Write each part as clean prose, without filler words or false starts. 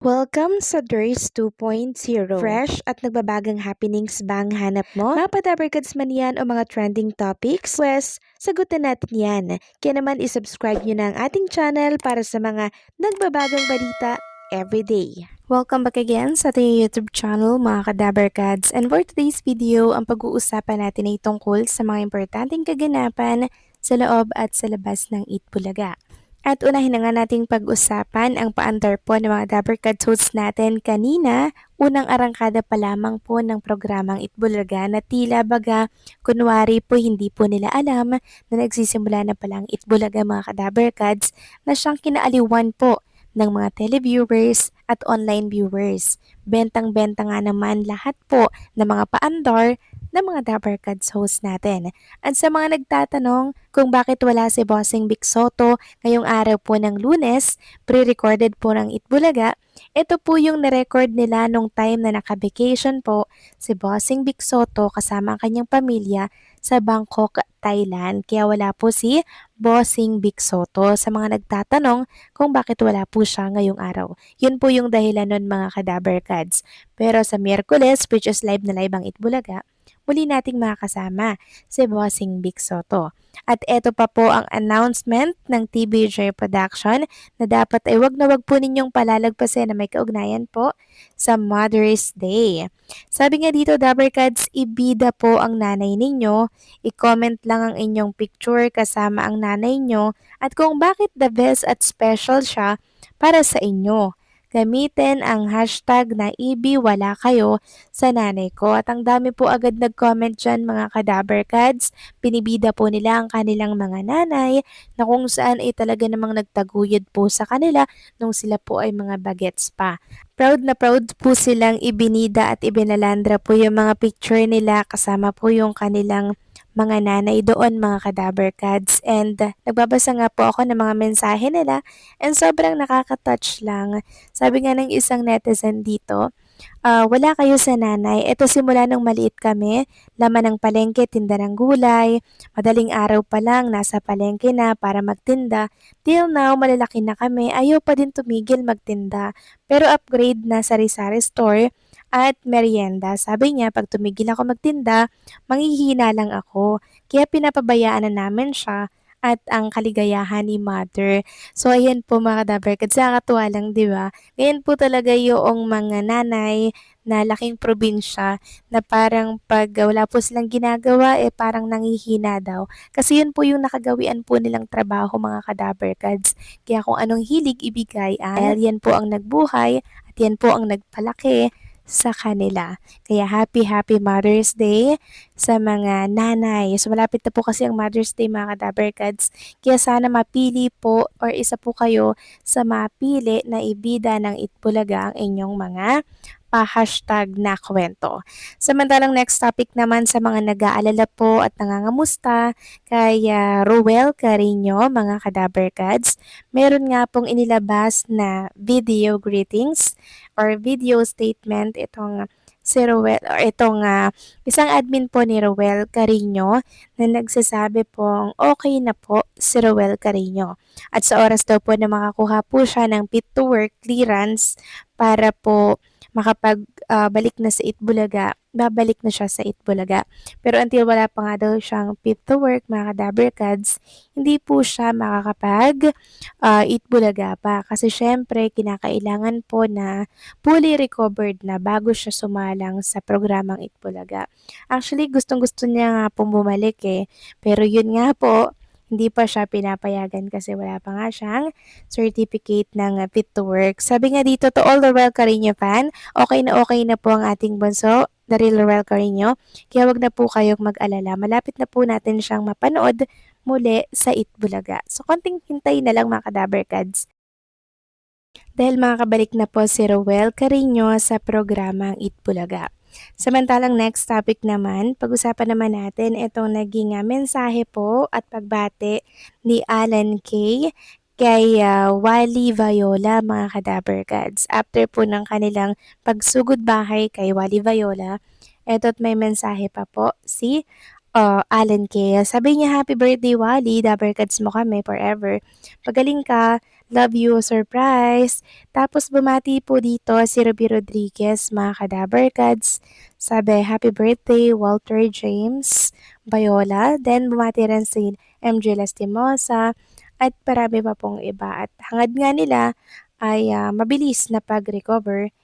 Welcome sa DRS 2.0. Fresh at nagbabagang happenings ba ang hanap mo? Mga padabarkads man yan o mga trending topics? Pwes, sagutin natin yan. Kaya naman isubscribe nyo na ang ating channel para sa mga nagbabagang balita everyday. Welcome back again sa ating YouTube channel mga kadabarkads. And for today's video, ang pag-uusapan natin ay tungkol sa mga importanteng kaganapan sa loob at sa labas ng Itbulaga. At unahin na nga nating pag-usapan ang paandar po ng mga Dabarkad hosts natin kanina. Unang arangkada pa lamang po ng programang Itbulaga na tila baga kunwari po hindi po nila alam na nagsisimula na palang Itbulaga mga Kadabarkads na siyang kinaaliwan po ng mga televiewers at online viewers. Bentang-benta nga naman lahat po ng mga paandar ng mga Dabarkads host natin. At sa mga nagtatanong kung bakit wala si Bossing Vic Soto ngayong araw po ng Lunes, pre-recorded po ng Itbulaga, ito po yung na-record nila nung time na naka-vacation po si Bossing Vic Soto kasama ang kanyang pamilya sa Bangkok, Thailand. Kaya wala po si Bossing Vic Soto sa mga nagtatanong kung bakit wala po siya ngayong araw. Yun po yung dahilan nun mga Kadabarkads. Pero sa Miyerkules, which is live na live ang Itbulaga, muli nating makakasama si Bossing Vic Soto. At eto pa po ang announcement ng TBJ Production na dapat ay wag na wag po ninyong palalagpasin na may kaugnayan po sa Mother's Day. Sabi nga dito, Dabarkads, ibida po ang nanay ninyo, i-comment lang ang inyong picture kasama ang nanay nyo at kung bakit the best at special siya para sa inyo. Gamitin ang hashtag na ibiwala kayo sa nanay ko. At ang dami po agad nag-comment dyan mga Kadabarkads. Pinibida po nila ang kanilang mga nanay na kung saan ay talaga namang nagtaguyod po sa kanila nung sila po ay mga bagets pa. Proud na proud po silang ibinida at ibinalandra po yung mga picture nila kasama po yung kanilang mga nanay doon mga Kadabarkads. And nagbabasa nga po ako ng mga mensahe nila and sobrang nakaka-touch lang. Sabi nga ng isang netizen dito, wala kayo sa nanay. Ito simula nung maliit kami, laman ng palengke, tinda ng gulay. Madaling araw pa lang, nasa palengke na para magtinda. Till now, malalaki na kami, ayaw pa din tumigil magtinda. Pero upgrade na sari-sari store at merienda. Sabi niya, pag tumigil ako magtinda, manghihina lang ako. Kaya pinapabayaan na namin siya at ang kaligayahan ni mother. So, ayan po mga Dabarkads, nakakatuwa lang, di ba? Ngayon po talaga yung mga nanay na laking probinsya na parang pag wala po silang ginagawa, parang nangihina daw. Kasi yun po yung nakagawian po nilang trabaho mga Kadabarkads. Kaya kung anong hilig ibigay ay yan po ang nagbuhay at yan po ang nagpalaki sa kanila. Kaya happy Mother's Day sa mga nanay. So malapit na po kasi ang Mother's Day mga Kadabarkads. Kaya sana mapili po or isa po kayo sa mapili na ibida ng Itbulaga ang inyong mga pa-hashtag na kwento. Samantalang next topic naman sa mga nag-aalala po at nangangamusta kay Ruel Carino, mga Kadabarkads. Meron nga pong inilabas na video greetings or video statement itong si Ruel, or itong isang admin po ni Ruel Carino na nagsasabi pong okay na po si Ruel Carino. At sa oras daw po na makakuha po siya ng Fit to Work clearance para po balik na sa Itbulaga, babalik na siya sa Itbulaga. Pero until wala pa nga daw siyang Fit to Work, mga Kadabarkads, hindi po siya Itbulaga pa. Kasi syempre, kinakailangan po na fully recovered na bago siya sumalang sa programang Itbulaga. Actually, gustong-gusto niya nga pong bumalik Pero yun nga po, hindi pa siya pinapayagan kasi wala pa nga siyang certificate ng Fit to Work. Sabi nga dito to all the Ruel Carino fan, okay na po ang ating bunso, Daryl Ruel Carino. Kaya wag na po kayong mag-alala. Malapit na po natin siyang mapanood muli sa Itbulaga. So konting hintay na lang mga Kadabarkads. Dahil makakabalik na po si Ruel Carino sa programang Itbulaga. Samantalang next topic naman, pag-usapan naman natin itong naging mensahe po at pagbate ni Alan Kay kay Wally Viola, mga Kadabarkads. After po ng kanilang pagsugod bahay kay Wally Viola, eto't may mensahe pa po si Alan Kea. Sabi niya, "Happy birthday, Wally. Dabarkads mo kami forever. Pagaling ka. Love you. Surprise." Tapos bumati po dito si Ruby Rodriguez, mga kadabarkads. Sabi, "Happy birthday, Walter James Bayola." Then bumati rin si MJ Lastimosa at marami pa pong iba. At hangad nga nila ay mabilis na pag-recover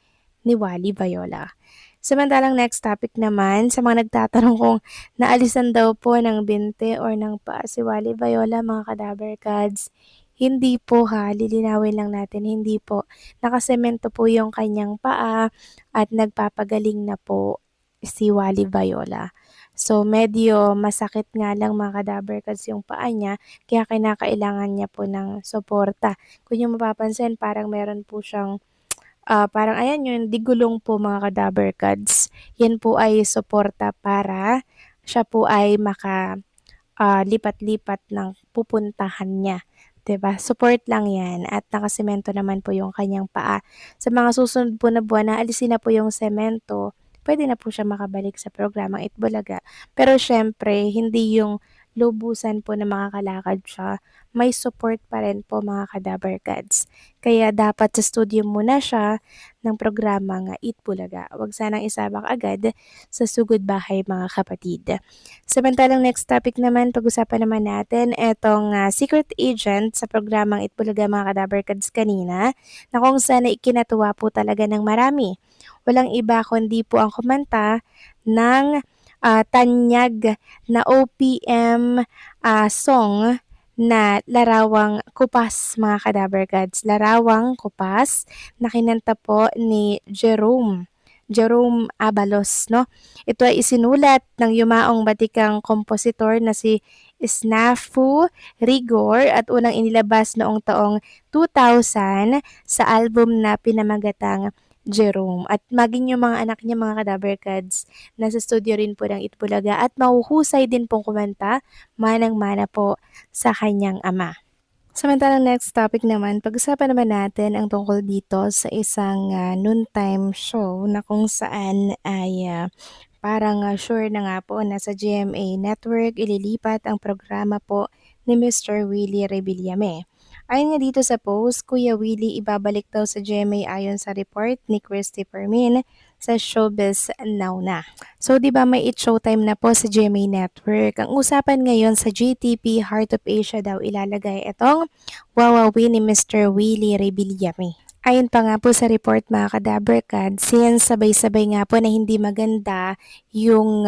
ni Wally Bayola. Samantalang next topic naman, sa mga nagtatanong kung naalisan daw po ng binte or ng paa si Wally Bayola, mga kadabarkads, hindi po ha, lilinawin lang natin, hindi po. Nakasemento po yung kanyang paa at nagpapagaling na po si Wally Bayola. So, medyo masakit nga lang mga kadabarkads yung paa niya, kaya kinakailangan niya po ng suporta. Kung yung mapapansin, parang meron po siyang parang ayan yung digulong po mga kadabarkads. Yan po ay suporta para siya po ay lipat-lipat ng pupuntahan niya. 'Di ba? Support lang 'yan at nakasemento naman po yung kanyang paa. Sa mga susunod po na buwan, naalisin na po yung semento, pwede na po siya makabalik sa programang Itbulaga. Pero siyempre, hindi yung lubusan po na makakalakad siya. May support pa rin po mga kadabarkads. Kaya dapat sa studio muna siya ng programang Itbulaga. Huwag sanang isabak agad sa sugod bahay mga kapatid. Samantalang next topic naman, pag-usapan naman natin etong secret agent sa programang Itbulaga mga kadabarkads kanina na kung saan ikinatuwa po talaga ng marami. Walang iba kundi po ang kumanta ng tanyag na OPM song na Larawang Kupas mga kadabarkads. Larawang Kupas na kinanta po ni Jerome Abalos, no? Ito ay isinulat ng yumaong batikang kompositor na si Snafu Rigor at unang inilabas noong taong 2000 sa album na pinamagatang Jerome. At maging yung mga anak niya mga kadabarkads, nasa studio rin po ng Itbulaga at mahuhusay din pong kumanta, manang-mana po sa kanyang ama. Samantalang next topic naman, pag-usapan naman natin ang tungkol dito sa isang noontime show na kung saan ay parang sure na nga po na sa GMA Network ililipat ang programa po ni Mr. Willie Rebillame. Ayon nga dito sa post, Kuya Willie ibabalik daw sa GMA ayon sa report ni Christy Permin sa Showbiz Now na. So, di ba may It's Showtime na po sa GMA Network. Ang usapan ngayon sa GTP Heart of Asia daw ilalagay itong Wawawi ni Mr. Willie Rebillame. Ayon pa nga po sa report mga kadabarkad, since sabay-sabay nga po na hindi maganda yung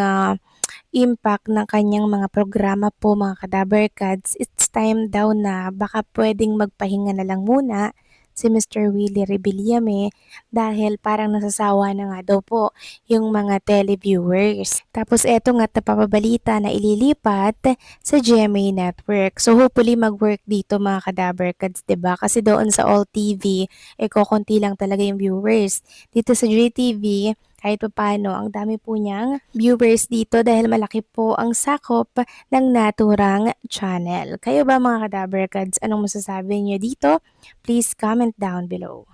impact ng kanyang mga programa po mga kadabarkads, it's time daw na baka pwedeng magpahinga na lang muna si Mr. Willie Rebillame dahil parang nasasawa na nga daw po yung mga televiewers. Tapos eto nga't napapabalita na ililipat sa GMA Network. So hopefully mag-work dito mga kadabarkads, 'di ba? Kasi doon sa All TV, kokonti lang talaga yung viewers. Dito sa GTV, kahit papaano, ang dami po niyang viewers dito dahil malaki po ang sakop ng naturang channel. Kayo ba mga kadabarkads, anong masasabi niyo dito? Please comment down below.